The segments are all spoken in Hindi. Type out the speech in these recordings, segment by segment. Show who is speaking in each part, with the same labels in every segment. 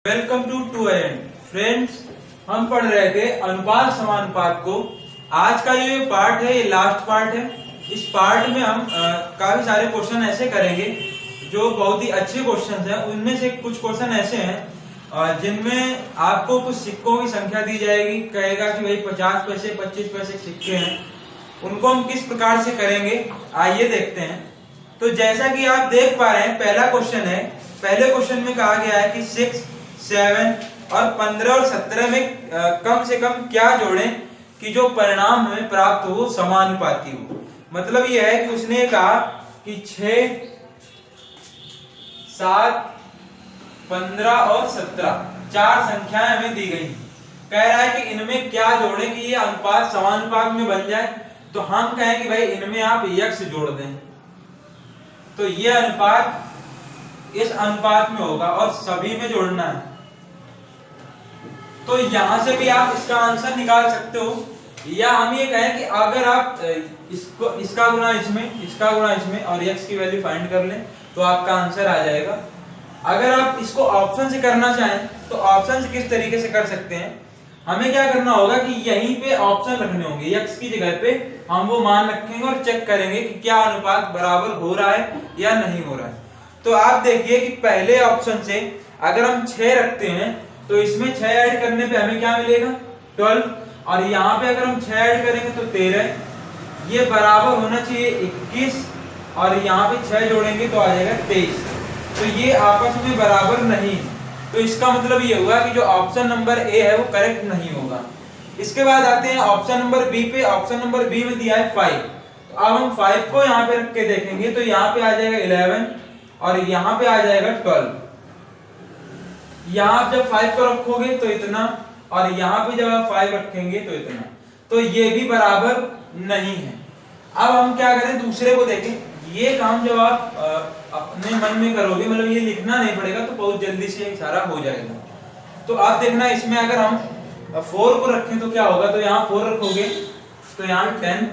Speaker 1: Welcome to 2n friends. हम पढ़ रहे थे अनुपात समानुपात को। आज का ये पार्ट है, ये लास्ट पार्ट है। इस पार्ट में हम काफी सारे क्वेश्चन ऐसे करेंगे जो बहुत ही अच्छे क्वेश्चन हैं। उनमें से कुछ क्वेश्चन ऐसे हैं जिनमें आपको कुछ सिक्कों की संख्या दी जाएगी, कहेगा कि भाई 50 पैसे 25 पैसे सिक्के हैं, उनको हम किस प्रकार से करेंगे आइए देखते हैं। तो जैसा कि आप देख पा रहे हैं, पहला क्वेश्चन है। पहले क्वेश्चन में कहा गया है कि 6, 7 और 15 और 17 में कम से कम क्या जोड़ें कि जो परिणाम हमें प्राप्त हो समानुपाती हो। मतलब यह है कि उसने कहा कि 6, 7, 15 और 17 चार संख्याएं हमें दी गई। कह रहा है कि इनमें क्या जोड़ें कि ये अनुपात समानुपात में बन जाए। तो हम कहें कि भाई इनमें आप यक्स जोड़ दें, तो ये अनुपात इस अनुपात में होगा और सभी में जोड़ना है। तो यहां से भी आप इसका आंसर निकाल सकते हो, या हम ये कहें कि अगर आप इसका गुणा इसमें, इसका गुणा इसमें और x की वैल्यू फाइंड कर लें तो आपका आंसर आ जाएगा। अगर आप इसको ऑप्शन से करना चाहें तो ऑप्शन से किस तरीके से कर सकते हैं, हमें क्या करना होगा कि यहीं पे ऑप्शन रखने होंगे। x की जगह पे हम वो मान रखेंगे और चेक करेंगे कि क्या अनुपात बराबर हो रहा है या नहीं हो रहा है। तो आप देखिए कि पहले ऑप्शन से अगर हम 6 रखते हैं तो इसमें 6 ऐड करने पे हमें क्या मिलेगा 12, और यहाँ पे अगर हम 6 ऐड करेंगे तो 13, ये बराबर होना चाहिए 21, और यहाँ पे 6 जोड़ेंगे तो आ जाएगा 23। तो ये आपस में बराबर नहीं, तो इसका मतलब ये हुआ कि जो ऑप्शन नंबर ए है वो करेक्ट नहीं होगा। इसके बाद आते हैं ऑप्शन नंबर बी पे। ऑप्शन नंबर बी में दिया है 5, तो अब हम 5 को यहाँ पे रख के देखेंगे तो यहाँ पे आ जाएगा 11 और यहाँ पे आ जाएगा 12। यहाँ जब 5 को रखोगे तो इतना, और यहाँ पे जब आप 5 रखेंगे तो इतना, तो ये भी बराबर नहीं है। अब हम क्या करें, दूसरे को देखें। ये काम जब आप अपने मन में करोगे, मतलब ये लिखना नहीं पड़ेगा, तो बहुत जल्दी से ये सारा हो जाएगा। तो आप देखना, इसमें अगर हम 4 को रखें तो क्या होगा, तो यहाँ 4 रखोगे तो यहाँ 10,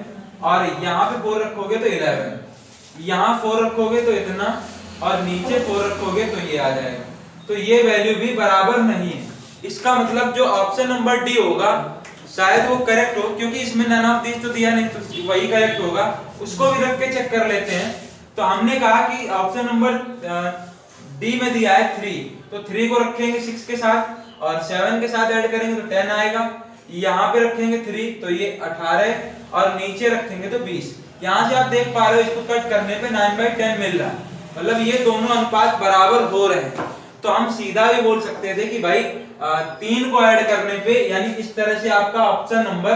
Speaker 1: और यहाँ पे 4 रखोगे तो 11, यहाँ 4 रखोगे तो इतना, और नीचे 4 रखोगे तो ये आ जाएगा। तो ये वैल्यू भी बराबर नहीं है। इसका मतलब जो ऑप्शन नंबर डी होगा शायद वो करेक्ट हो, क्योंकि इसमें नन ऑफ दिस तो दिया नहीं, तो वही करेक्ट होगा। उसको भी रख के चेक कर लेते हैं। तो हमने कहा कि ऑप्शन नंबर डी में दिया है 3, तो 3 को रखेंगे 6 के साथ और 7 के साथ ऐड करेंगे तो 10 आएगा। यहाँ पे रखेंगे 3 तो ये 18, और नीचे रखेंगे तो 20। यहाँ से आप देख पा रहे हो, इसको कट करने पे 9/10 मिल रहा है, मतलब ये दोनों अनुपात बराबर हो रहे हैं। तो हम सीधा भी बोल सकते थे कि भाई 3 को ऐड करने पे, यानी इस तरह से आपका ऑप्शन नंबर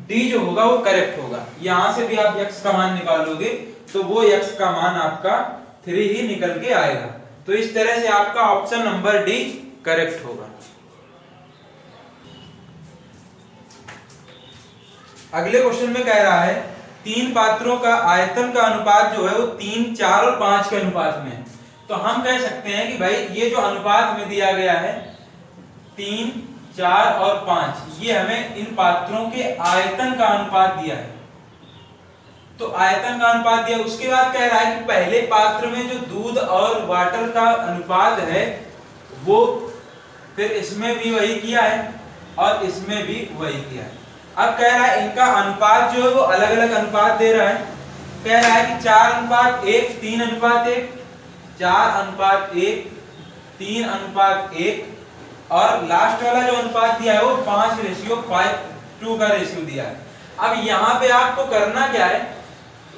Speaker 1: डी जो होगा वो करेक्ट होगा। यहां से भी आप x का मान निकालोगे तो वो x का मान आपका 3 ही निकल के आएगा। तो इस तरह से आपका ऑप्शन नंबर डी करेक्ट होगा। अगले क्वेश्चन में कह रहा है 3 पात्रों का आयतन का अनुपात जो है वो 3, 4 और 5 के अनुपात में है। तो हम कह सकते हैं कि भाई ये जो अनुपात में दिया गया है 3, 4 और 5, ये हमें इन पात्रों के आयतन का अनुपात दिया है। तो आयतन का अनुपात दिया, उसके बाद कह रहा है कि पहले पात्र में जो दूध और वाटर का अनुपात है वो फिर इसमें भी वही किया है और इसमें भी वही किया है। अब कह रहा है इनका अनुपात जो है वो अलग अलग अनुपात दे रहा है। कह रहा है कि 4:1, 3:1, 4:1, 3:1, और लास्ट वाला जो अनुपात दिया है वो 5:5:2 का रेशियो दिया है। अब यहाँ पे आपको करना क्या है,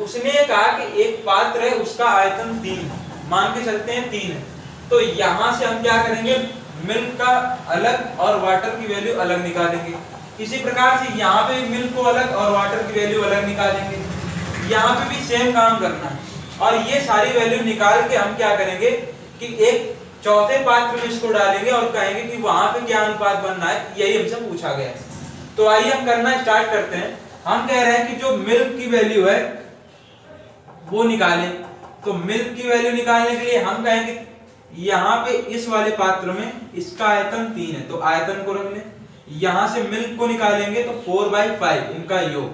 Speaker 1: उसने कहा कि एक पात्र है उसका आयतन 3 मान के चलते हैं 3 है, तो यहाँ से हम क्या करेंगे, मिल्क का अलग और वाटर की वैल्यू अलग निकालेंगे। इसी प्रकार से यहाँ पे मिल्क को अलग और वाटर की वैल्यू अलग निकालेंगे। यहाँ पे भी सेम काम करना है, और ये सारी वैल्यू निकाल के हम क्या करेंगे कि एक चौथे पात्र में इसको डालेंगे और कहेंगे कि वहां पे क्या अनुपात बनना है, यही हमसे पूछा गया है। तो आइए हम करना स्टार्ट करते हैं। हम कह रहे हैं कि जो मिल्क की वैल्यू है वो निकालें। तो मिल्क की वैल्यू निकालने के लिए हम कहेंगे यहाँ पे इस वाले पात्र में इसका आयतन 3 है, तो आयतन को रख लें। यहां से मिल्क को निकालेंगे तो 4/5 इनका योग,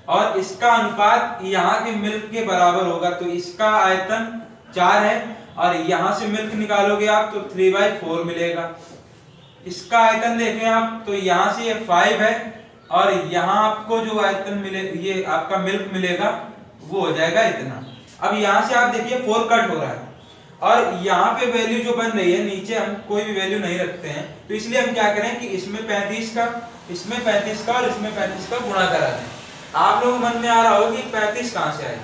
Speaker 1: और इसका अनुपात यहाँ के मिल्क के बराबर होगा, तो इसका आयतन 4 है और यहां से मिल्क निकालोगे आप तो 3/4 मिलेगा। इसका आयतन देखें आप तो यहां से ये 5 है और यहां आपको जो आयतन मिले ये आपका मिल्क मिलेगा वो हो जाएगा इतना। अब यहां से आप देखिए 4 कट हो रहा है और यहाँ पे वैल्यू जो बन रही है नीचे हम कोई भी वैल्यू नहीं रखते हैं, तो इसलिए हम क्या करें कि इसमें 35 का इसमें 35 का और इसमें 35 का गुणा करा दें। आप लोगों के मन में आ रहा होगा कि 35 कहां से आएगा,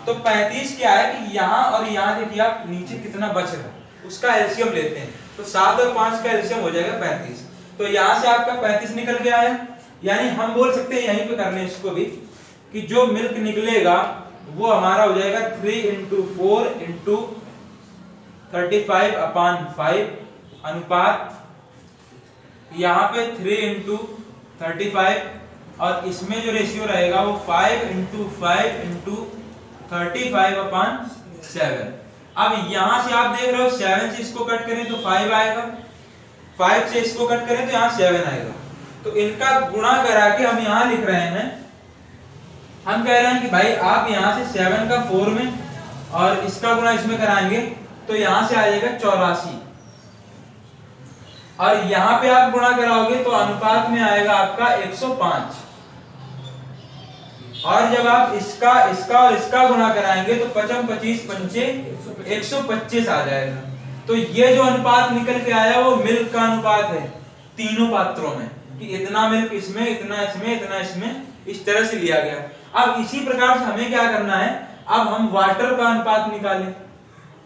Speaker 1: तो 35 क्या है कि यहाँ और यहाँ देखिए आप नीचे कितना बच रहा है उसका एलसीएम लेते हैं, तो 7 और 5 का एलसीएम हो जाएगा 35। तो यहाँ से आपका 35 निकल के आया, यानी हम बोल सकते हैं यहीं पे कर लें इसको भी कि जो मिल्क निकलेगा वो हमारा हो जाएगा 3 × 4 × 35/5 अनुपात यहाँ पे 3 × 35 और इसमें जो रेशियो रहेगा वो 5 × 5 × 35/7। अब यहां से आप देख रहे हो 7 से इसको कट करें तो 5 आएगा, 5 से इसको कट करें तो यहाँ 7 आएगा। तो इनका गुणा करा के हम यहाँ लिख रहे हैं, हम कह रहे हैं कि भाई आप यहाँ से 7 का 4 में और इसका गुणा इसमें कराएंगे तो यहां से आ जाएगा 84 और यहां पे आप गुणा कराओगे तो अनुपात में आएगा आपका 105 और जब आप इसका और इसका गुणा कराएंगे तो 55 25 पंचे 125 आ जाएगा। तो ये जो अनुपात निकल के आया वो मिल्क का अनुपात है तीनों पात्रों में, कि इतना मिल्क इसमें, इतना इसमें, इतना इसमें, इस तरह से लिया गया। अब इसी प्रकार से हमें क्या करना है, अब हम वाटर का अनुपात निकालें।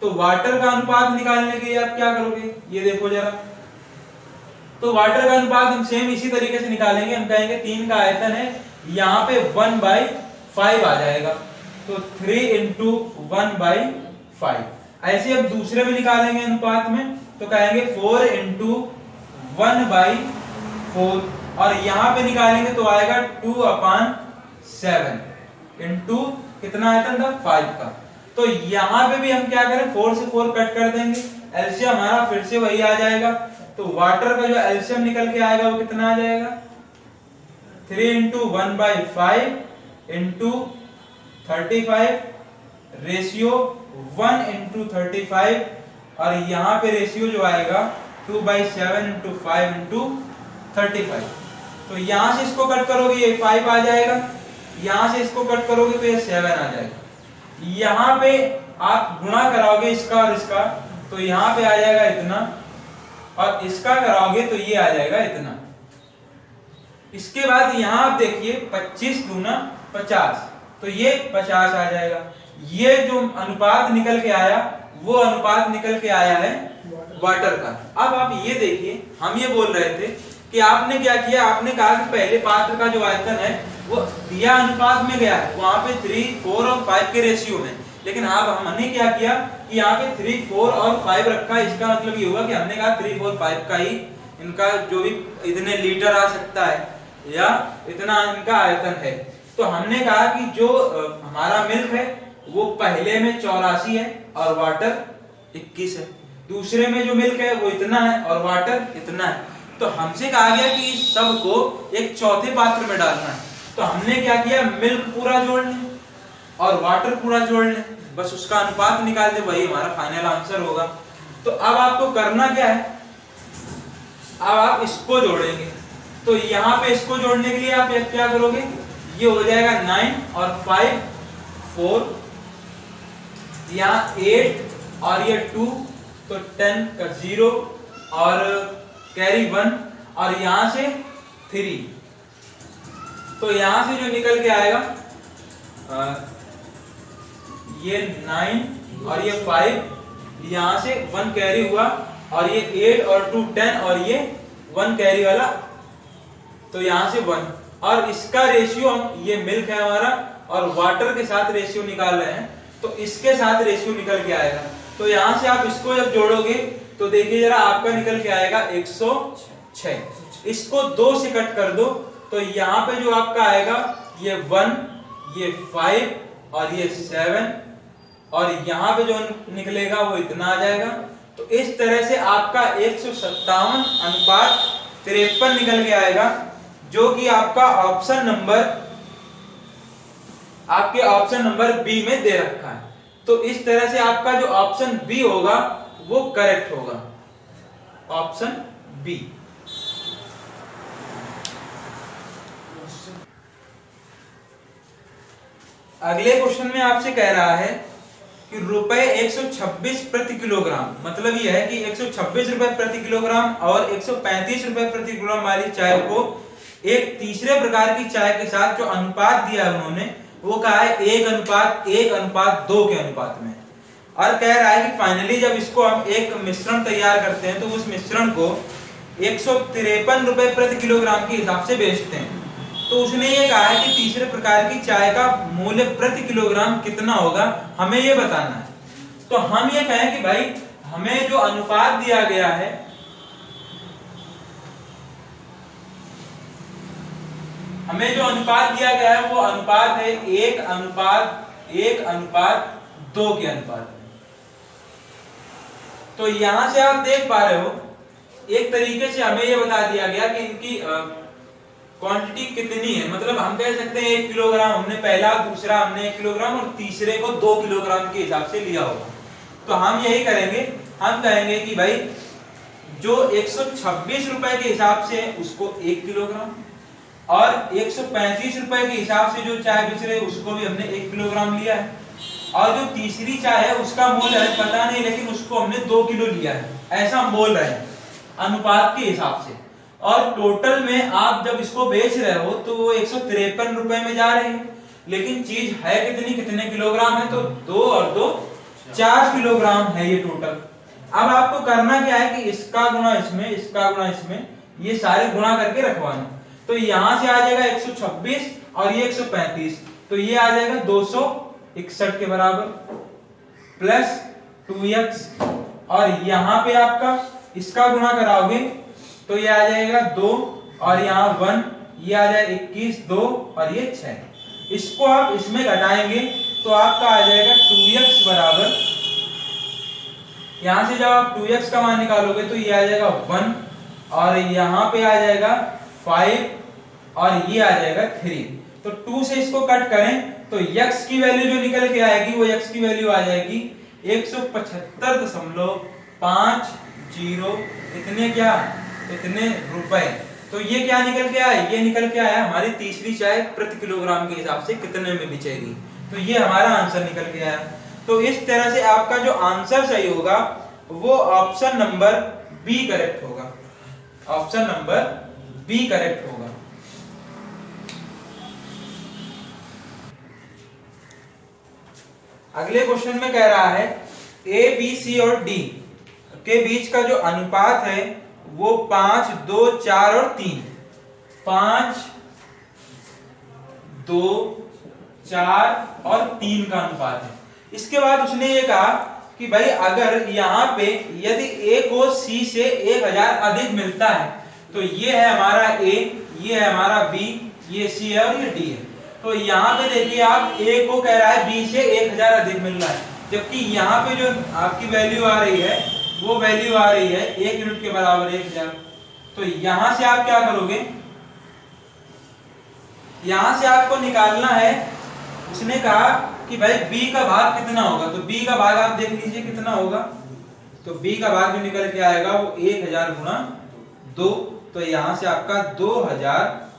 Speaker 1: तो वाटर का अनुपात निकालने के लिए आप क्या करोगे, ये देखो जरा। तो वाटर का अनुपात हम सेम इसी तरीके से निकालेंगे, हम कहेंगे 3 का आयतन है, यहाँ पे 1/5 आ जाएगा, तो 3 × 1/5। ऐसे अब दूसरे में निकालेंगे अनुपात में तो कहेंगे 4 × 1/4 और यहाँ पे निकालेंगे तो आएगा 2/7 इंटू कितना आयतन था 5 का। तो यहाँ पे भी हम क्या करें 4 से 4 कट कर देंगे, एलसीएम हमारा फिर से वही आ जाएगा। तो वाटर का जो एलसीएम निकल के आएगा वो कितना आ जाएगा 3 × 1/5 × 35 रेशियो 1 × 35 और यहाँ पे रेशियो जो आएगा 2/7 × 5 × 35। तो यहाँ से इसको कट करोगे ये 5 आ जाएगा, यहाँ से इसको कट करोगे तो ये 7 आ जाएगा। यहाँ पे आप गुणा कराओगे इसका और इसका तो यहाँ पे आ जाएगा इतना और इसका कराओगे तो ये आ जाएगा इतना। इसके बाद यहाँ आप देखिए 25 × 50 तो ये 50 आ जाएगा। ये जो अनुपात निकल के आया वो अनुपात निकल के आया है वाटर का। अब आप ये देखिए, हम ये बोल रहे थे कि आपने क्या किया, आपने कहा कि पहले पात्र का जो आयतन है वो दिया अनुपात में गया है, वहां पे 3, 4 और 5 के रेशियो में। लेकिन अब हमने क्या किया कि यहाँ पे 3, 4 और 5 रखा है, इसका मतलब ये हुआ कि हमने कहा 3, 4, 5 का ही इनका जो भी इतने लीटर आ सकता है या इतना इनका आयतन है। तो हमने कहा कि जो हमारा मिल्क है वो पहले में 84 है और वाटर 21 है, दूसरे में जो मिल्क है वो इतना है और वाटर इतना है। तो हमसे कहा गया कि इस सब को एक चौथे पात्र में डालना है। तो हमने क्या किया, मिल्क पूरा जोड़ लें और वाटर पूरा जोड़ लें, बस उसका अनुपात निकाल दे, वही हमारा फाइनल आंसर होगा। तो अब आपको करना क्या है, अब आप इसको जोड़ेंगे। तो यहाँ पे इसको जोड़ने के लिए आप क्या करोगे, ये हो जाएगा 9 और 5 4, यहाँ 8 और ये 2 तो 10 का 0 और कैरी 1 और यहाँ से 3। तो यहां से जो निकल के आएगा ये 9 और ये 5, यहां से 1 कैरी हुआ और ये 8 और 2 10 और ये 1 कैरी वाला, तो यहां से 1 और इसका रेशियो ये मिल्क है हमारा और वाटर के साथ रेशियो निकाल रहे हैं, तो इसके साथ रेशियो निकल के आएगा। तो यहां से आप इसको जब जोड़ोगे तो देखिए जरा आपका निकल के आएगा 106। इसको 2 से कट कर दो तो यहाँ पे जो आपका आएगा ये 1, ये 5 और ये 7 और यहाँ पे जो निकलेगा वो इतना आ जाएगा। तो इस तरह से आपका 157 अनुपात 53 निकल के आएगा, जो कि आपका ऑप्शन नंबर बी में दे रखा है। तो तो इस तरह से आपका जो ऑप्शन बी होगा वो करेक्ट होगा, ऑप्शन बी। अगले क्वेश्चन में आपसे कह रहा है कि रुपए 126 प्रति किलोग्राम, मतलब यह है कि 126 रुपए प्रति किलोग्राम और 135 रुपए प्रति किलोग्राम वाली चाय को एक तीसरे प्रकार की चाय के साथ जो अनुपात दिया है उन्होंने, वो कहा है 1:1:2 के अनुपात में, और कह रहा है कि फाइनली जब इसको हम एक मिश्रण तैयार करते हैं तो उस मिश्रण को 153 रुपए प्रति किलोग्राम के हिसाब से बेचते हैं। तो उसने ये कहा है कि तीसरे प्रकार की चाय का मूल्य प्रति किलोग्राम कितना होगा, हमें ये बताना है। तो हम ये कहें कि भाई हमें जो अनुपात दिया गया है, हमें जो अनुपात दिया गया है वो अनुपात है 1:1:2 के अनुपात में। तो यहां से आप देख पा रहे हो एक तरीके से हमें ये बता दिया गया कि इनकी क्वांटिटी कितनी है। मतलब हम कह सकते हैं 1 किलोग्राम हमने पहला, दूसरा हमने 1 किलोग्राम और तीसरे को 2 किलोग्राम के हिसाब से लिया होगा। तो हम यही करेंगे, हम कहेंगे कि भाई जो 126 रुपए के हिसाब से उसको 1 किलोग्राम और 135 रुपए के हिसाब से जो चाय बेच रहे उसको भी हमने 1 किलोग्राम लिया है, और जो तीसरी चाय है उसका मूल्य है पता नहीं, लेकिन उसको हमने 2 किलो लिया है, ऐसा हम बोल रहे हैं अनुपात के हिसाब से। और टोटल में आप जब इसको बेच रहे हो तो वो 153 रुपए में जा रही है, लेकिन चीज है कितने किलोग्राम है, तो 2 और 2 4 किलोग्राम है ये टोटल। अब आपको करना क्या है कि इसका गुणा इसमें, इसका गुणा इसमें, ये सारे गुणा करके रखवाना। तो यहां से आ जाएगा 126 और ये 135, तो ये आ जाएगा 261 के बराबर प्लस 2x, और यहां पे आपका इसका गुणा कराओगे तो ये आ जाएगा 2 और यहाँ 1, ये आ जाएगा 21, 2 और ये 6। इसको आप इसमें घटाएंगे तो आपका आ जाएगा 2x बराबर, यहां से जब आप 2x का मान निकालोगे तो ये आ जाएगा 1 और यहाँ पे आ जाएगा 5 और ये आ जाएगा 3। तो 2 से इसको कट करें तो x की वैल्यू जो निकल के आएगी वो x की वैल्यू आ जाएगी 175.50 इतने रुपए। तो ये क्या निकल के आया, ये निकल के आया हमारी तीसरी चाय प्रति किलोग्राम के हिसाब से कितने में बिचेगी। तो ये हमारा आंसर निकल के आया। तो इस तरह से आपका जो आंसर सही होगा वो ऑप्शन नंबर बी करेक्ट होगा, ऑप्शन नंबर बी करेक्ट होगा। अगले क्वेश्चन में कह रहा है ए, बी, सी और डी के बीच का जो अनुपात है वो 5, 2, 4 और 3, 5, 2, 4 और 3 का अनुपात है। इसके बाद उसने ये कहा कि भाई अगर यहाँ पे यदि ए को सी से 1000 अधिक मिलता है तो ये है हमारा ए, ये है हमारा बी, ये सी है और ये डी है। तो यहाँ पे देखिए आप ए को कह रहा है बी से 1000 अधिक मिल रहा है, जबकि यहाँ पे जो आपकी वैल्यू आ रही है वो वैल्यू आ रही है 1 यूनिट के बराबर 1000। तो यहां से आप क्या करोगे, यहां से आपको निकालना है, उसने कहा कि भाई b का भाग कितना होगा, तो b का भाग आप देख लीजिए कितना होगा। तो b का भाग जो निकल के आएगा वो 1000 गुणा 2, तो यहां से आपका 2000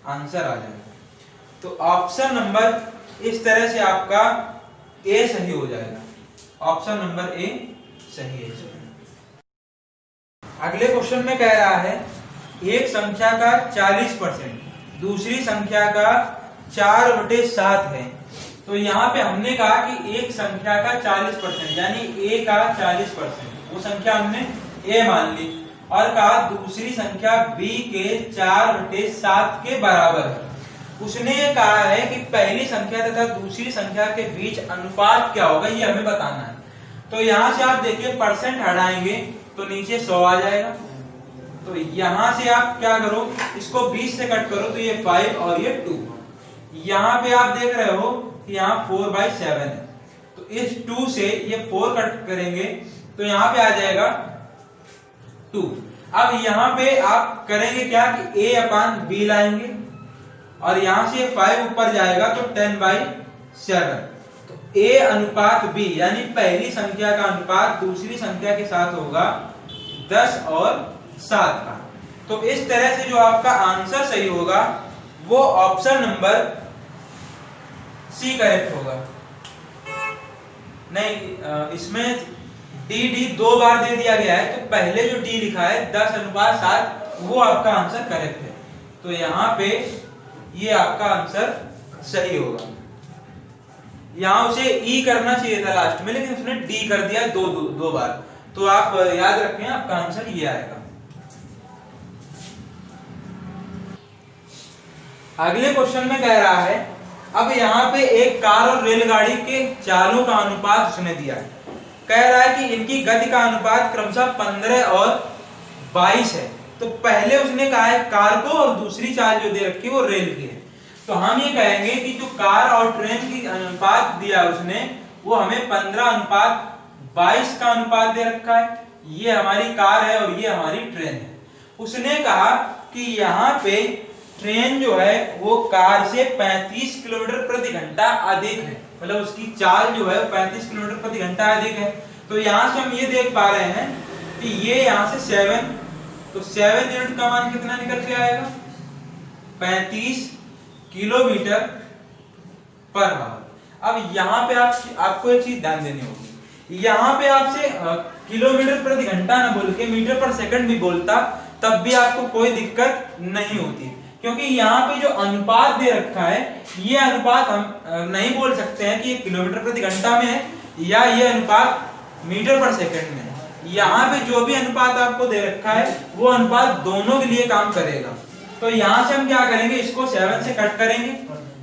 Speaker 1: आंसर आ जाएगा। तो ऑप्शन नंबर इस तरह से आपका ए सही हो जाएगा, ऑप्शन नंबर ए सही है। अगले क्वेश्चन में कह रहा है एक संख्या का 40% दूसरी संख्या का 4/7 है। तो यहाँ पे हमने कहा कि एक संख्या का 40% यानी a का 40%, वो संख्या हमने a मान ली, और कहा दूसरी संख्या b के 4/7 के बराबर है। उसने ये कहा है कि पहली संख्या तथा दूसरी संख्या के बीच अनुपात क्या होगा ये हमें बताना है। तो यहाँ से आप देखिए परसेंट हटाएंगे तो नीचे 100 आ जाएगा। तो यहां से आप क्या करो, इसको 20 से कट करो तो ये 5 और ये 2। यहाँ पे आप देख रहे हो कि यहाँ 4/7 है, तो इस 2 से ये 4 कट करेंगे तो यहाँ पे आ जाएगा 2। अब यहाँ पे आप करेंगे क्या कि a/b लाएंगे और यहां से 5 ऊपर जाएगा तो 10/7। तो A अनुपात B, यानी पहली संख्या का अनुपात दूसरी संख्या के साथ होगा 10 और 7 का। तो इस तरह से जो आपका आंसर सही होगा वो ऑप्शन नंबर सी करेक्ट होगा। नहीं, इसमें डी दो बार दे दिया गया है, तो पहले जो डी लिखा है 10 अनुपात 7 वो आपका आंसर करेक्ट है। तो यहाँ पे ये आपका आंसर सही होगा। यहाँ उसे ई करना चाहिए था लास्ट में, लेकिन उसने डी कर दिया दो बार। तो आप याद रखें, आपका आंसर ये आएगा। अगले क्वेश्चन में कह रहा है, अब यहाँ पे एक कार और रेलगाड़ी के चालों का अनुपात उसने दिया है। कह रहा है कि इनकी गति का अनुपात क्रमशः 15 और 22 है। तो पहले उसने कहा है कार को, और दूसरी चाल जो दे रखी है वो रेल की है। तो हम ये कहेंगे कि जो कार और ट्रेन की अनुपात दिया उसने, वो हमें 15 अनुपात 22 का अनुपात दे रखा है। ये हमारी कार है और ये हमारी ट्रेन है। उसने कहा कि यहाँ पे ट्रेन जो है वो कार से 35 किलोमीटर प्रति घंटा अधिक है, मतलब उसकी चाल जो है 35 किलोमीटर प्रति घंटा अधिक है। तो यहाँ से हम ये देख पा रहे हैं कि ये यहाँ से 7, तो 7 यूनिट का मान कितना निकल के आएगा? 35 किलोमीटर पर आवर। अब यहाँ पे आपको एक चीज ध्यान देनी होगी, यहाँ पे आपसे किलोमीटर प्रति घंटा ना बोल के मीटर पर सेकंड भी बोलता तब भी आपको कोई दिक्कत नहीं होती, क्योंकि यहाँ पे जो अनुपात दे रखा है ये अनुपात हम नहीं बोल सकते हैं कि ये किलोमीटर प्रति घंटा में है या ये अनुपात मीटर पर सेकंड में है। यहाँ पे जो भी अनुपात आपको दे रखा है वो अनुपात दोनों के लिए काम करेगा। तो यहाँ से हम क्या करेंगे, इसको 7 से कट करेंगे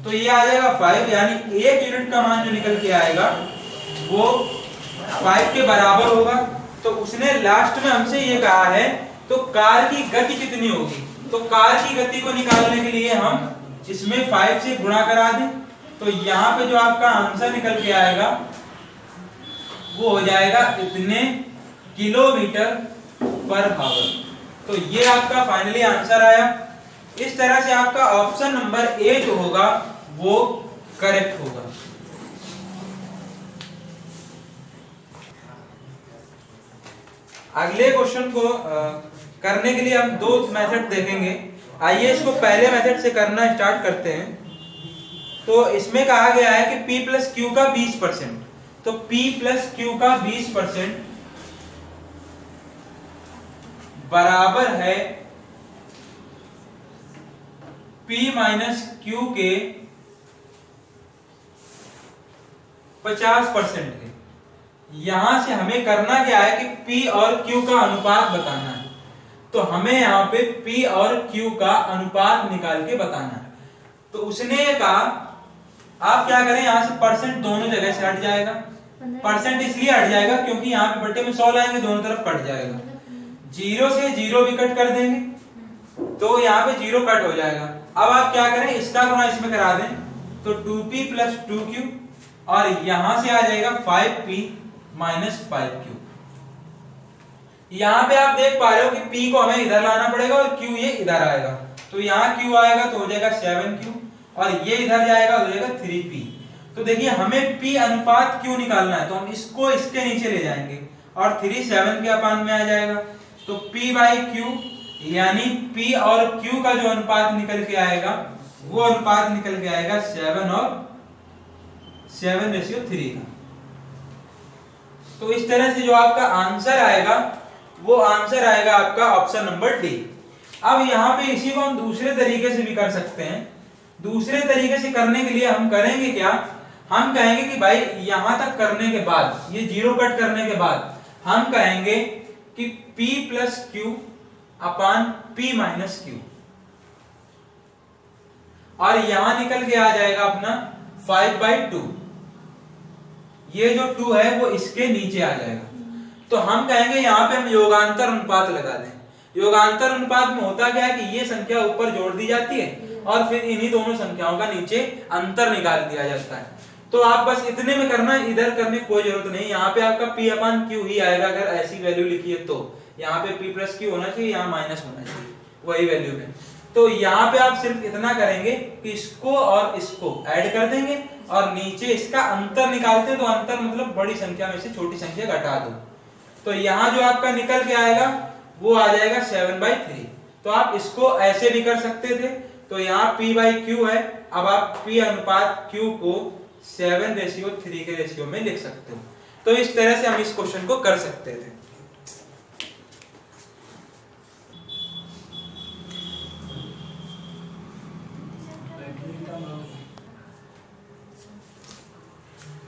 Speaker 1: तो ये आ जाएगा 5, यानी 1 यूनिट का मान जो निकल के आएगा वो 5 के बराबर होगा। तो उसने लास्ट में हमसे ये कहा है तो कार की गति कितनी होगी, तो कार की गति को निकालने के लिए हम इसमें 5 से गुणा करा दें। तो यहाँ पे जो आपका आंसर निकल के आएगा वो हो जाएगा इतने किलोमीटर पर आवर। तो ये आपका फाइनली आंसर आया। इस तरह से आपका ऑप्शन नंबर ए जो होगा वो करेक्ट होगा। अगले क्वेश्चन को करने के लिए हम दो मेथड देखेंगे। आइए इसको पहले मेथड से करना स्टार्ट करते हैं। तो इसमें कहा गया है कि P प्लस क्यू का 20%, तो P प्लस क्यू का 20% बराबर है P माइनस क्यू के 50% के। यहां से हमें करना क्या है कि P और Q का अनुपात बताना है। तो हमें यहाँ पे P और Q का अनुपात निकाल के बताना है। तो उसने ये कहा आप क्या करें, यहाँ से परसेंट दोनों जगह से हट जाएगा। परसेंट इसलिए हट जाएगा क्योंकि यहाँ पे बट्टे में 100 लाएंगे, दोनों तरफ कट जाएगा। 0 से 0 भी कट कर देंगे तो यहाँ पे 0 कट हो जाएगा। अब आप क्या करें, इसका गुणा इसमें करा दें तो 2P प्लस 2Q, और यहां से आ जाएगा 5P माइनस 5Q। यहाँ पे आप देख पा रहे हो कि P को हमें इधर लाना पड़ेगा और Q ये इधर आएगा। तो यहाँ Q आएगा तो हो जाएगा 7Q, और ये इधर जाएगा तो हो जाएगा 3P। तो देखिए हमें P अनुपात Q निकालना है, तो हम इसको इसके नीचे ले जाएंगे और 3 7 के अपान में आ जाएगा। तो P बाई Q, यानी P और Q का जो अनुपात निकल के आएगा वो अनुपात निकल के आएगा 7 और 7:3 का। तो इस तरह से जो आपका आंसर आएगा वो आंसर आएगा आपका ऑप्शन नंबर डी। अब यहाँ पे इसी को हम दूसरे तरीके से भी कर सकते हैं। दूसरे तरीके से करने के लिए हम करेंगे क्या, हम कहेंगे कि भाई यहां तक करने के बाद, ये 0 कट करने के बाद हम कहेंगे कि P प्लस Q अपान P माइनस Q, और यहां निकल के आ जाएगा अपना 5/2। ये जो 2 है वो इसके नीचे आ जाएगा। तो हम कहेंगे यहाँ पे हम योगांतर अनुपात लगा दें। योगांतर अनुपात में होता क्या है कि ये संख्या ऊपर जोड़ दी जाती है और फिर इन्हीं दोनों संख्याओं का नीचे अंतर निकाल दिया जाता है। तो आप बस इतने में करना, इधर करने की कोई जरूरत नहीं। यहाँ पे आपका P अपान Q ही आएगा अगर ऐसी वैल्यू लिखी है तो। यहाँ पे P प्लस Q होना चाहिए, यहाँ माइनस होना चाहिए वही वैल्यू में। तो यहाँ पे आप सिर्फ इतना करेंगे कि इसको और इसको ऐड कर देंगे और नीचे इसका अंतर निकालते हैं, तो अंतर मतलब बड़ी संख्या में से छोटी संख्या घटा दो, तो यहाँ जो आपका निकल के आएगा वो आ जाएगा 7/3। तो आप इसको ऐसे भी कर सकते थे, तो यहाँ P/Q है, अब आप P अनुपात Q को 7:3 के रेशियो में लिख सकते हो। तो इस तरह से हम इस क्वेश्चन को कर सकते थे।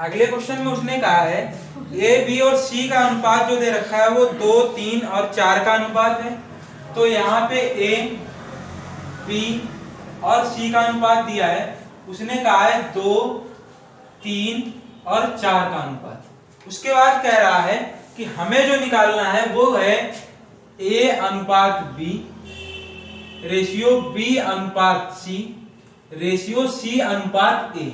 Speaker 1: अगले क्वेश्चन में उसने कहा है ए बी और सी का अनुपात जो दे रखा है वो 2, 3 और 4 का अनुपात है। तो यहाँ पे ए बी और सी का अनुपात दिया है, उसने कहा है 2, 3 और 4 का अनुपात। उसके बाद कह रहा है कि हमें जो निकालना है वो है ए अनुपात बी रेशियो बी अनुपात सी रेशियो सी अनुपात ए,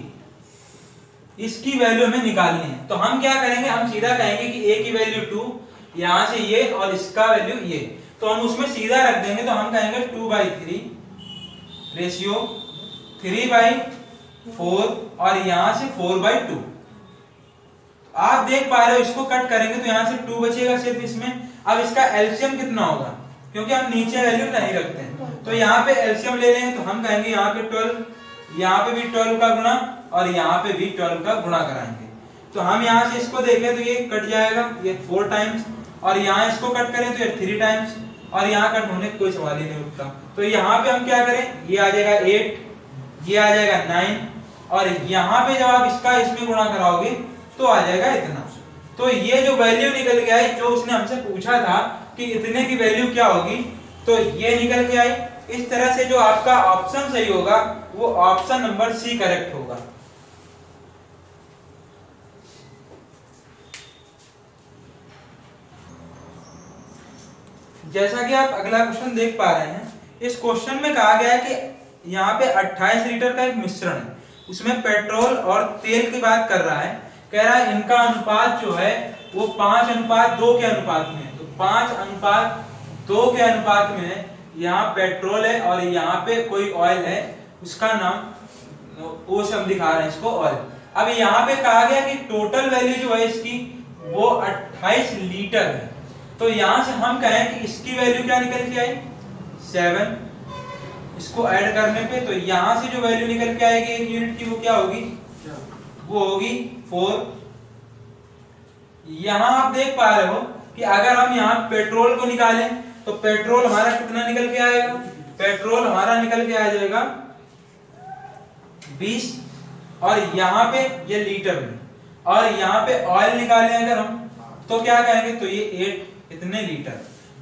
Speaker 1: इसकी वैल्यू हमें निकालनी है। तो हम क्या करेंगे, हम सीधा कहेंगे कि a की वैल्यू 2, यहां से ये और इसका वैल्यू ये, तो हम उसमें सीधा रख देंगे। तो हम कहेंगे 2/3 रेशियो 3/4 और यहां से 4/2। आप देख पा रहे हो, इसको कट करेंगे तो यहां से 2 बचेगा सिर्फ इसमें। अब इसका एलसीएम कितना होगा, क्योंकि हम नीचे वैल्यू नहीं रखते हैं, तो यहाँ पे एलसीएम ले लेंगे। तो हम कहेंगे यहाँ पे 12, यहाँ पे भी 12 का गुणा और यहाँ पे भी 12 का गुणा कराएंगे। तो हम यहाँ से इसको देखें तो ये कट जाएगा, ये 4 टाइम्स, और यहाँ इसको कट करें तो ये 3 टाइम्स, और यहाँ कट होने का कोई सवाल ही नहीं उठता। तो यहाँ पे हम क्या करें, ये आ जाएगा 8, ये आ जाएगा 9, और यहाँ पे जब आप इसका इसमें गुणा कराओगे तो आ जाएगा इतना। तो ये जो वैल्यू निकल के आई, जो उसने हमसे पूछा था कि इतने की वैल्यू क्या होगी, तो ये निकल के आई। इस तरह से जो आपका ऑप्शन सही होगा वो ऑप्शन नंबर सी करेक्ट होगा। जैसा कि आप अगला क्वेश्चन देख पा रहे हैं, इस क्वेश्चन में कहा गया है कि यहाँ पे 28 लीटर का एक मिश्रण है, उसमें पेट्रोल और तेल की बात कर रहा है। कह रहा है इनका अनुपात जो है वो 5:2 के अनुपात में है। तो 5:2 के अनुपात में है, यहाँ पेट्रोल है और यहाँ पे कोई ऑयल है, उसका नाम वो सब दिखा रहे हैं इसको ऑयल। अब यहाँ पे कहा गया कि टोटल वैल्यू जो है इसकी वो 28 लीटर है। तो यहां से हम कहें कि इसकी वैल्यू क्या निकल के आई 7, इसको ऐड करने पे तो यहां से जो वैल्यू निकल के आएगी एक यूनिट की वो क्या होगी, वो होगी 4। यहां आप देख पा रहे हो कि अगर हम यहाँ पेट्रोल को निकालें तो पेट्रोल हमारा कितना निकल के आएगा, पेट्रोल हमारा निकल के आ जाएगा 20, और यहाँ पे ये लीटर में, और यहाँ पे ऑयल निकालें अगर हम तो क्या कहेंगे, तो ये 8 इतने लीटर,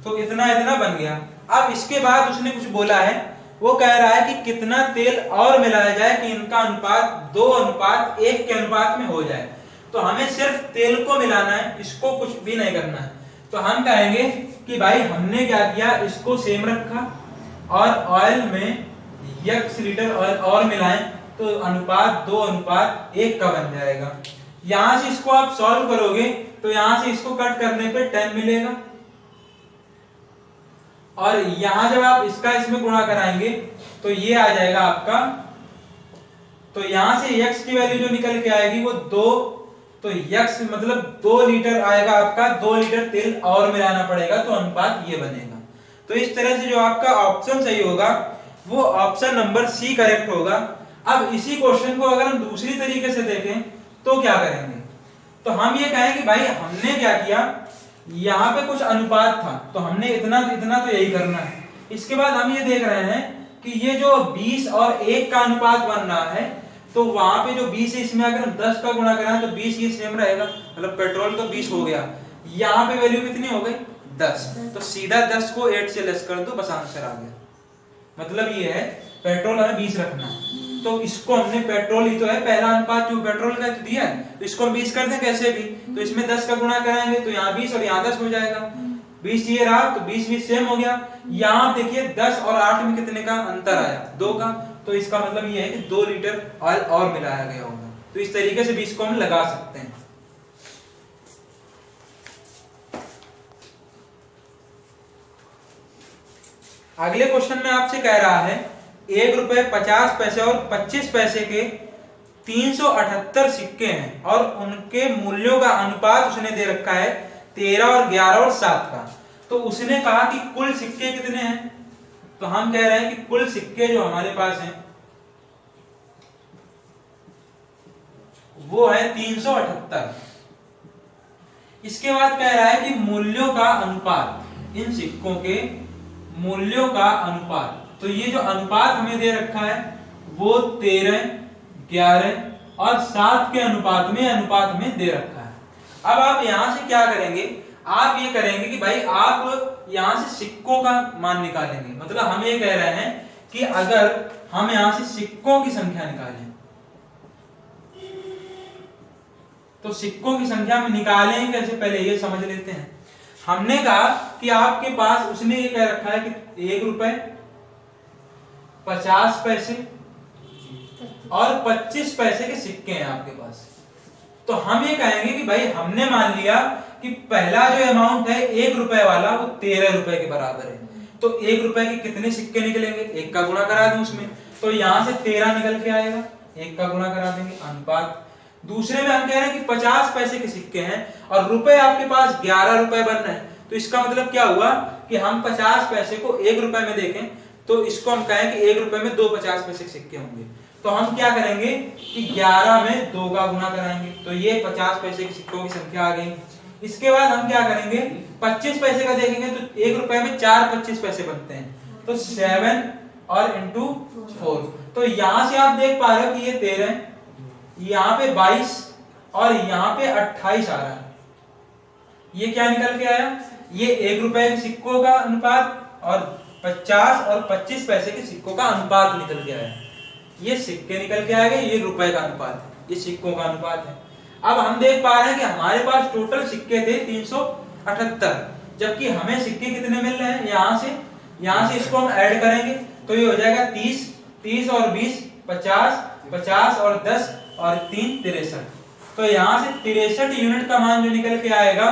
Speaker 1: तो इतना इतना बन गया। अब इसके बाद उसने कुछ बोला है, वो कह रहा है कि कितना तेल और मिलाया जाए कि इनका अनुपात 2:1 के अनुपात में हो जाए। तो हमें सिर्फ तेल को मिलाना है, इसको कुछ भी नहीं करना है। तो हम कहेंगे कि भाई हमने क्या किया, इसको सेम रखा और ऑयल में x लीटर ऑयल और मिलाएं तो अनुपात 2:1 का बन जाएगा। यहां से इसको आप सॉल्व करोगे तो यहां से इसको कट करने पे 10 मिलेगा, और यहां जब आप इसका इसमें गुणा कराएंगे तो ये आ जाएगा आपका, तो यहां से x की वैल्यू जो निकल के आएगी वो 2, तो x मतलब 2 लीटर आएगा आपका, 2 लीटर तेल और मिलाना पड़ेगा, तो अनुपात ये बनेगा। तो इस तरह से जो आपका ऑप्शन सही होगा वो ऑप्शन नंबर सी करेक्ट होगा। अब इसी क्वेश्चन को अगर हम दूसरी तरीके से देखें तो क्या करेंगे, तो हम ये कहें कि भाई हमने क्या किया, यहाँ पे कुछ अनुपात था तो हमने इतना इतना तो यही करना है। इसके बाद हम ये देख रहे हैं कि ये जो 20 और 1 का अनुपात बन रहा है, तो वहां पे जो 20 है इसमें अगर हम 10 का गुणा करें तो 20 ये सेम रहेगा, मतलब पेट्रोल तो 20 हो गया, यहाँ पे वैल्यू कितनी हो गई 10, तो सीधा 10 को 8 से लेस कर दो, बस आंसर आ गया। मतलब ये है पेट्रोल हमें 20 रखना है, तो इसको हमने पेट्रोल ही तो है पहला अनुपात जो पेट्रोल का तो दिया है, तो इसको हम 20 कर दें कैसे भी, तो इसमें 10 का गुणा कराएंगे तो यहाँ 20 और यहाँ 10 हो जाएगा, 20 ये रहा तो 20 सेम हो गया। यहाँ देखिए 10 और 8 में कितने का अंतर आया, 2 का, तो इसका मतलब ये है कि 2 लीटर ऑयल और मिलाया गया होगा। तो इस तरीके से 20 को हम लगा सकते हैं। अगले क्वेश्चन में आपसे कह रहा है 1 रुपए 50 पैसे और 25 पैसे के 378 सिक्के हैं और उनके मूल्यों का अनुपात उसने दे रखा है 13 और 11 और 7 का। तो उसने कहा कि कुल सिक्के कितने हैं, तो हम कह रहे हैं कि कुल सिक्के जो हमारे पास हैं वो है 378। इसके बाद कह रहा है कि मूल्यों का अनुपात, इन सिक्कों के मूल्यों का अनुपात। तो ये जो अनुपात हमें दे रखा है वो 13, 11 और 7 के अनुपात में दे रखा है। अब आप यहां से क्या करेंगे, आप ये करेंगे कि भाई आप यहां से सिक्कों का मान निकालेंगे। मतलब हम ये कह रहे हैं कि अगर हम यहां से सिक्कों की संख्या निकालें तो सिक्कों की संख्या में निकालें कैसे, पहले ये समझ लेते हैं। हमने कहा कि आपके पास, उसने ये कह रखा है कि 1 रुपए, 50 पैसे और 25 पैसे के सिक्के हैं आपके पास। तो हम ये कहेंगे कि भाई हमने मान लिया कि पहला जो अमाउंट है 1 रुपए वाला वो 13 रुपए के बराबर है। तो 1 रुपए के कितने सिक्के निकलेंगे, 1 का गुणा करा दें उसमें, तो यहां से 13 निकल के आएगा, 1 का गुणा करा देंगे, अनुपात। दूसरे में हम कह रहे हैं कि 50 पैसे के सिक्के हैं और रुपए आपके पास 11 रुपए बन रहे हैं। तो इसका मतलब क्या हुआ कि हम 50 पैसे को 1 रुपए में देखें तो इसको हम कहें कि 1 रुपए में 2 50 पैसे के सिक्के होंगे। तो हम क्या करेंगे कि 11 में 2 का गुणा कराएंगे, तो ये 50 पैसे के सिक्कों की संख्या आ गई। इसके बाद हम क्या करेंगे, 25 पैसे का देखेंगे तो 1 रुपए में 4 25 पैसे बनते हैं, तो 7 और इंटू 4। तो यहां से आप देख पा रहे हो कि ये 13, यहाँ पे 22 और यहाँ पे 28 आ रहा है। ये क्या निकल के आया, ये 1 रुपए के सिक्कों का अनुपात और 50 और 25 पैसे के सिक्कों का अनुपात निकल के आया। ये सिक्के निकल के आएंगे, ये रुपए का अनुपात है, ये सिक्कों का अनुपात है। अब हम देख पा रहे हैं कि हमारे पास टोटल सिक्के थे 378, जबकि हमें सिक्के कितने मिल रहे हैं, यहाँ से इसको हम ऐड करेंगे तो ये हो जाएगा 30 और 20 50, 50 और 10 और 3 63। तो यहाँ से 63 यूनिट का मान जो निकल के आएगा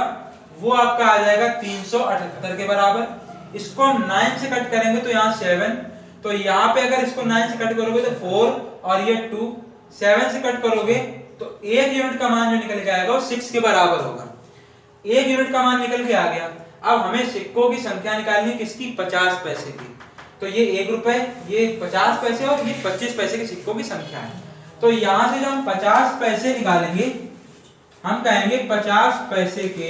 Speaker 1: वो आपका आ जाएगा 378 के बराबर। इसको हम 9 से कट करेंगे तो यहाँ 7, तो यहाँ पे अगर इसको 9 से कट करोगे तो 4 और ये 2, 7 से कट करोगे तो 1 यूनिट का मान जो निकल के आएगा वो 6 के बराबर होगा। 1 यूनिट का मान निकल के आ गया। अब हमें सिक्कों की संख्या निकालनी है किसकी, 50 पैसे की। तो ये 1 रुपए, ये 50 पैसे और ये 25 पैसे के सिक्कों की संख्या है। तो यहां से जब हम 50 पैसे निकालेंगे, हम कहेंगे 50 पैसे के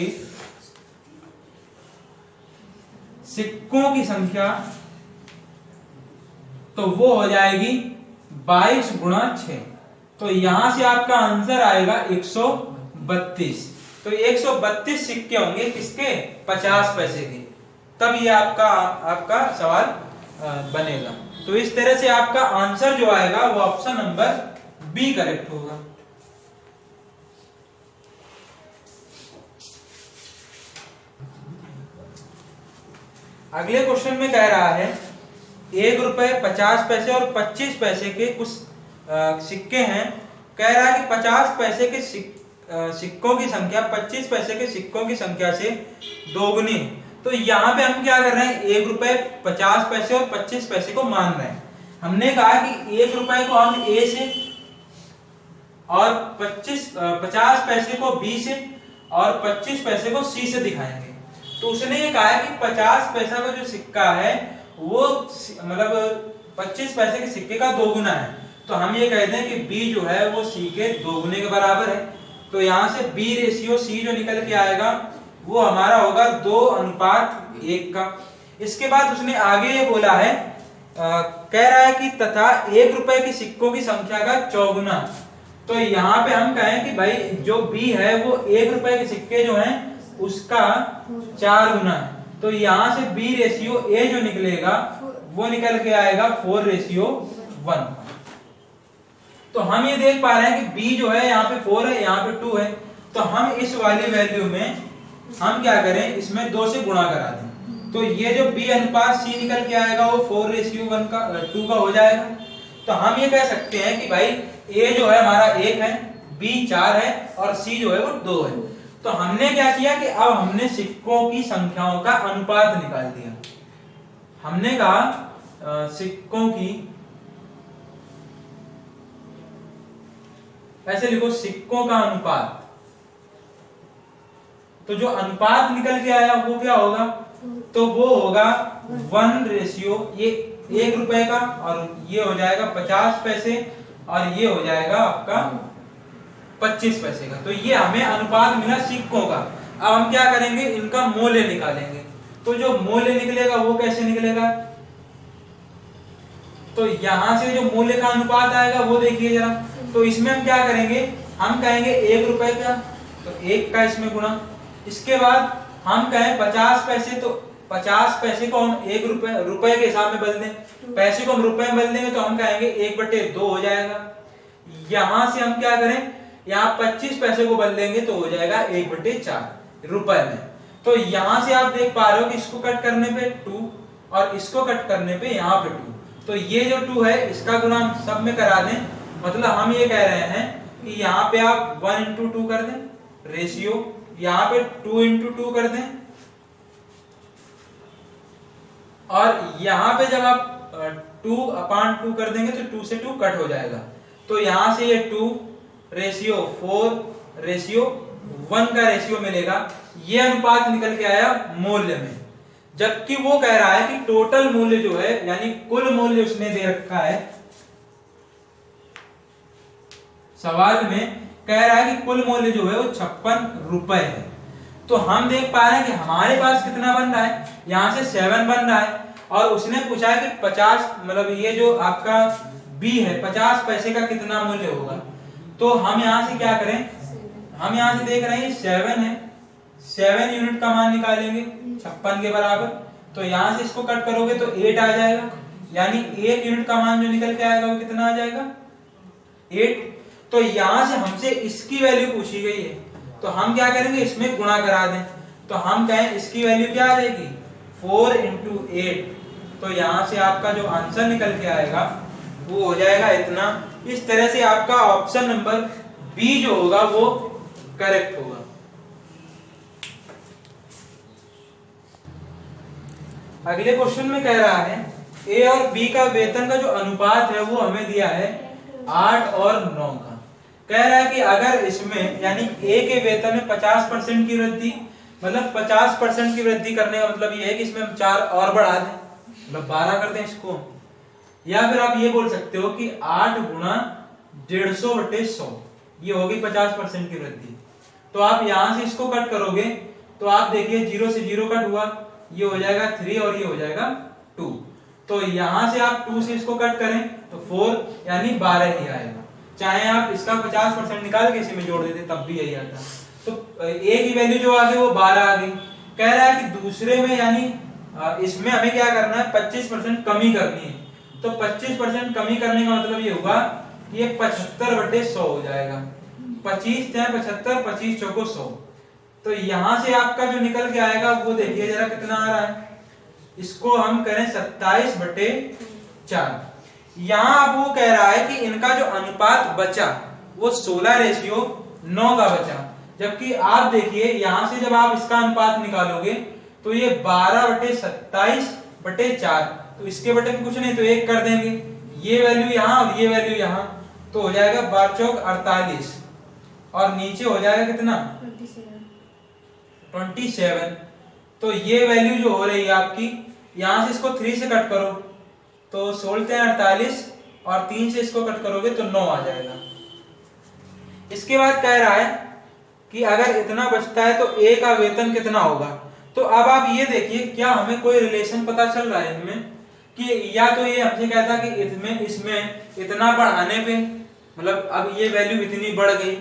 Speaker 1: सिक्कों की संख्या, तो वो हो जाएगी 22 गुणा 6। तो यहां से आपका आंसर आएगा 132। तो 132 सिक्के होंगे किसके, 50 पैसे के, तब ये आपका सवाल बनेगा। तो इस तरह से आपका आंसर जो आएगा वो ऑप्शन नंबर बी करेक्ट होगा। अगले क्वेश्चन में कह रहा है 1 रुपए, 50 पैसे और 25 पैसे के कुछ सिक्के हैं। कह रहा है कि 50 पैसे के सिक्कों की संख्या 25 पैसे के सिक्कों की संख्या से दोगुनी है। तो यहाँ पे हम क्या कर रहे हैं, 1 रुपए, 50 पैसे और 25 पैसे को मान रहे हैं। हमने कहा कि 1 रुपए को हम ए से और 50 पैसे को बी से और 25 पैसे को सी से दिखाएंगे। तो उसने ये कहा है कि 50 पैसा का जो सिक्का है वो मतलब 25 पैसे के सिक्के का दोगुना है। तो हम ये कहते हैं कि बी जो है वो सी के दोगुने के बराबर है। तो यहाँ से बी रेशियो सी जो निकल के आएगा वो हमारा होगा 2:1 का। इसके बाद उसने आगे ये बोला है, कह रहा है कि तथा 1 रुपए के सिक्कों की संख्या का चौगुना। तो यहाँ पे हम कहें कि भाई जो बी है वो 1 रुपए के सिक्के जो हैं उसका 4 गुना है। तो यहाँ से बी रेशियो ए जो निकलेगा वो निकल के आएगा 4:1। तो हम ये देख पा रहे हैं कि बी जो है यहाँ पे 4 है, यहाँ पे 2 है। तो हम इस वाली वैल्यू में हम क्या करें, इसमें 2 से गुणा करा दें। तो ये जो बी अनुपात सी निकल के आएगा वो 4:2 का हो जाएगा। तो हम ये कह सकते हैं कि भाई ए जो है हमारा 1 है, बी 4 है और सी जो है वो 2 है। तो हमने क्या किया कि अब हमने सिक्कों की संख्याओं का अनुपात निकाल दिया। हमने कहा सिक्कों की ऐसे लिखो सिक्कों का अनुपात। तो जो अनुपात निकल के आया वो क्या होगा, तो वो होगा 1 रेशियो, ये 1 रुपए का, और ये हो जाएगा 50 पैसे, और ये हो जाएगा आपका 25 पैसे का। तो ये हमें अनुपात मिला सिक्कों का। अब हम क्या करेंगे, इनका मूल्य निकालेंगे। तो जो मूल्य निकलेगा वो कैसे निकलेगा, तो यहां से जो मूल्य का अनुपात आएगा वो देखिए जरा। तो इसमें हम क्या करेंगे, हम कहेंगे 1 रुपए का, तो 1 का इसमें गुणा। इसके बाद हम कहें 50 पैसे, तो 50 पैसे को हम 1 रुपए के हिसाब में बदल दें, पैसे को हम रुपए में बदल देंगे तो हम कहेंगे 1/2 हो जाएगा। यहां से हम क्या करें, यहाँ 25 पैसे को बदलेंगे तो हो जाएगा 1/4 रुपए में। तो यहां से आप देख पा रहे हो कि इसको कट करने पे 2 और इसको कट करने पे यहाँ पे 2, तो ये जो 2 है इसका गुणा हम सब में करा दें। मतलब हम ये कह रहे हैं कि यहाँ पे आप 1 × 2 कर दें रेशियो, यहाँ पे 2 × 2 कर दें, और यहाँ पे जब आप 2/2 कर देंगे तो 2 से 2 कट हो जाएगा। तो यहां से ये 2 रेशियो 4 रेशियो 1 का रेशियो मिलेगा। ये अनुपात निकल के आया मूल्य में, जबकि वो कह रहा है कि टोटल मूल्य जो है, यानी कुल मूल्य उसने दे रखा है सवाल में, कह रहा है कि कुल मूल्य जो है वो 56 रुपए है। तो हम देख पा रहे हैं कि हमारे पास कितना बन रहा है, यहां से 7 बन रहा है, और उसने पूछा है कि 50, मतलब ये जो आपका बी है 50 पैसे का कितना मूल्य होगा। तो हम यहां से क्या करें, हम यहां से देख रहे हैं 7 है, 7 यूनिट का मान निकालेंगे 56 के बराबर। तो यहां से इसको कट करोगे तो 8 आ जाएगा, यानी 1 यूनिट का मान जो निकल के आएगा वो कितना आ जाएगा, 8। तो यहां से हमसे इसकी वैल्यू पूछी गई है, तो हम क्या करेंगे, इसमें गुणा करा दें। तो हम कहें इसकी वैल्यू क्या आ जाएगी, 4 × 8। तो यहां से आपका जो आंसर निकल के आएगा वो हो जाएगा इतना। इस तरह से आपका ऑप्शन नंबर बी जो होगा वो करेक्ट होगा। अगले क्वेश्चन में कह रहा है ए और बी का वेतन का जो अनुपात है वो हमें दिया है 8 और 9 का। कह रहा है कि अगर इसमें यानी ए के वेतन में 50% की वृद्धि, मतलब 50% की वृद्धि करने का मतलब ये है कि इसमें हम 4 और बढ़ा दें, मतलब 12 कर दें इसको, या फिर आप ये बोल सकते हो कि 8 गुणा 150/100, ये होगी 50% की वृद्धि। तो आप यहां से इसको कट करोगे तो आप देखिए 0 से 0 कट हुआ, ये हो जाएगा 3 और ये हो जाएगा 2। तो यहां से आप 2 से इसको कट करें तो 4 यानी 12 ही आएगा। चाहे आप इसका 50% निकाल के इसी में जोड़ देते तब भी यही आता। तो ए की वैल्यू जो आ गई वो 12 आ गई। कह रहा है कि दूसरे में यानी इसमें हमें क्या करना है, 25% कमी करनी है। तो 25% कमी करने का मतलब ये होगा कि ये 75/100 हो जाएगा। 25 × 75, 25 × 100। तो यहां से आपका जो निकल के आएगा वो देखिए जरा कितना आ रहा है, इसको हम करें 27/4। यहां अब वो कह रहा है कि इनका जो अनुपात बचा वो 16:9 का बचा, जबकि आप देखिए यहां से जब आप इसका अनुपात निकालोगे तो ये 12/27/4, तो इसके बटे में कुछ नहीं तो 1 कर देंगे, ये वैल्यू यहां और ये वैल्यू यहां, तो हो जाएगा 12 × 48 और नीचे हो जाएगा कितना 27। तो ये वैल्यू जो हो रही है आपकी, यहां से इसको 3 से कट करो तो 16 × 48 और 3 से इसको कट करोगे तो 9 आ जाएगा। इसके बाद कह रहा है कि अगर इतना बचता है तो ए का वेतन कितना होगा। तो अब आप ये देखिए क्या हमें कोई रिलेशन पता चल रहा है इनमें, कि या तो ये हमसे कहता कि इसमें इतना बढ़ाने पे, मतलब अब ये वैल्यू इतनी बढ़ गई,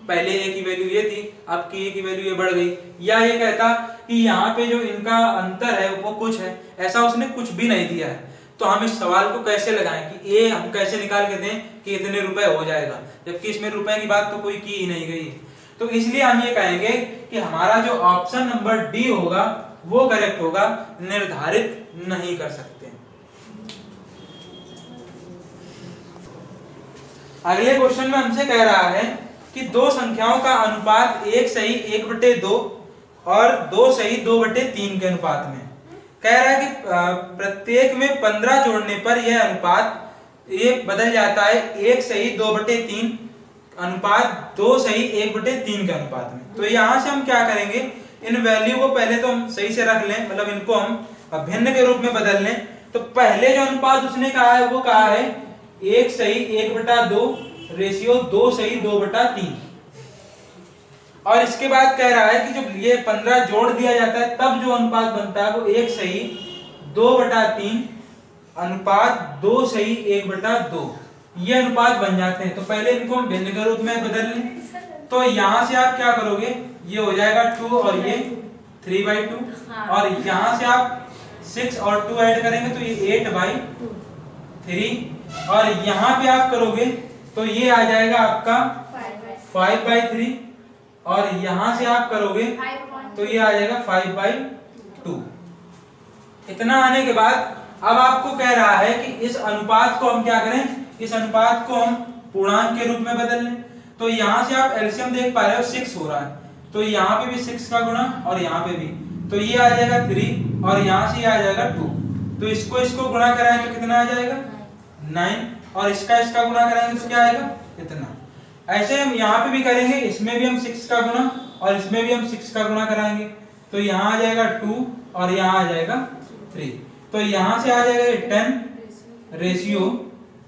Speaker 1: पहले ए की वैल्यू ये थी, अब की ए की वैल्यू ये बढ़ गई, या ये कहता कि यहाँ पे जो इनका अंतर है वो कुछ है, ऐसा उसने कुछ भी नहीं दिया है। तो हम इस सवाल को कैसे लगाएं कि ए हम कैसे निकाल के दें कि इतने रुपए हो जाएगा, जबकि इसमें रुपए की बात तो कोई की ही नहीं गई। तो इसलिए हम ये कहेंगे कि हमारा जो ऑप्शन नंबर डी होगा वो करेक्ट होगा, निर्धारित नहीं कर सकते। अगले क्वेश्चन में हमसे कह रहा है कि दो संख्याओं का अनुपात 1 सही 1/2 और 2 सही 2/3 के अनुपात में। कह रहा है कि प्रत्येक में 15 जोड़ने पर यह अनुपात ये बदल जाता है 1 सही 2/3 अनुपात 2 सही 1/3 के अनुपात में। तो यहाँ से हम क्या करेंगे, इन वैल्यू को पहले तो हम सही से रख लें, मतलब इनको हम अभिन्न के रूप में बदल लें। तो पहले जो अनुपात उसने कहा है वो कहा है 1 सही 1/2 रेशियो 2 सही 2/3। और इसके बाद कह रहा है कि जब ये 15 जोड़ दिया जाता है तब जो अनुपात बनता है वो 1 सही 2/3 अनुपात 2 सही 1/2 ये अनुपात बन जाते हैं। तो पहले इनको हम भिन्न के रूप में बदल लें। तो यहाँ से आप क्या करोगे, ये हो जाएगा 2 और ये 3/2 और यहाँ से आप 6 और 2 ऐड करेंगे तो ये 8/3 और यहाँ पे आप करोगे तो ये आ जाएगा आपका 5/3 और यहाँ से आप करोगे तो ये आ जाएगा 5/2। इतना आने के बाद अब आपको कह रहा है कि इस अनुपात को हम क्या करें, इस अनुपात को हम पूर्णांक के रूप में बदल लें। तो यहाँ से आप एलसीएम देख पा रहे हो 6 हो रहा है, तो यहाँ पे भी 6 का गुणा और यहाँ पे भी, तो ये आ जाएगा 3 और यहाँ से ये आ जाएगा 2। तो इसको गुणा कराएं तो कितना आ जाएगा 9 और इसका गुणा कराएंगे तो क्या आएगा इतना। ऐसे हम यहाँ पे भी करेंगे, इसमें भी हम 6 का गुणा और इसमें भी हम 6 का गुणा कराएंगे तो यहाँ आ जाएगा 2 और यहाँ आ जाएगा 3। तो यहाँ से आ जाएगा 10 रेशियो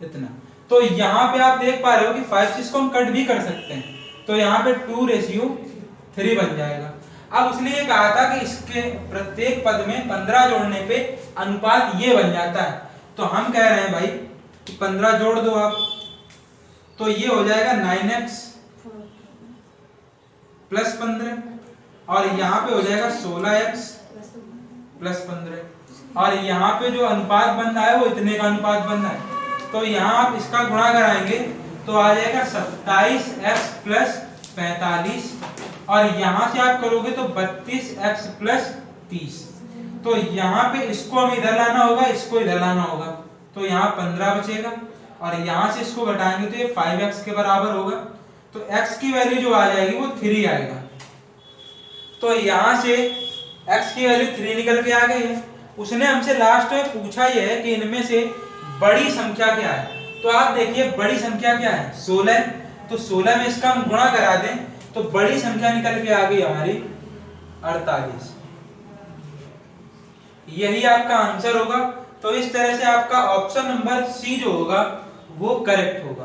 Speaker 1: इतना। तो यहाँ पे आप देख पा रहे हो कि 5 6 को हम कट भी कर सकते हैं, तो यहाँ पे 2:3 बन जाएगा। अब उसने ये कहा था कि इसके प्रत्येक पद में 15 जोड़ने पे अनुपात ये बन जाता है। तो हम कह रहे हैं भाई कि 15 जोड़ दो आप, तो ये हो जाएगा 9x प्लस 15 और यहाँ पे हो जाएगा 16x प्लस 15 और यहाँ पे जो अनुपात बन रहा है वो इतने का अनुपात बन रहा है। तो यहाँ आप इसका गुणा कराएंगे तो आ जाएगा 27x प्लस 45 और यहाँ से आप करोगे तो 32x प्लस 30। तो यहाँ पे इसको हम इधर लाना होगा, इसको इधर लाना होगा, तो यहाँ 15 बचेगा और यहाँ से इसको घटाएंगे तो ये 5x के बराबर होगा। तो x की वैल्यू जो आ जाएगी वो 3 आएगा। तो यहाँ से x की वैल्यू 3 निकल के आ गई है। उसने हमसे लास्ट में पूछा ये है कि इनमें से बड़ी संख्या क्या है। तो आप देखिए बड़ी संख्या क्या है 16, तो 16 में इसका हम गुणा करा दें तो बड़ी संख्या निकल के आ गई हमारी 48। यही आपका आंसर होगा। तो इस तरह से आपका ऑप्शन नंबर सी जो होगा वो करेक्ट होगा।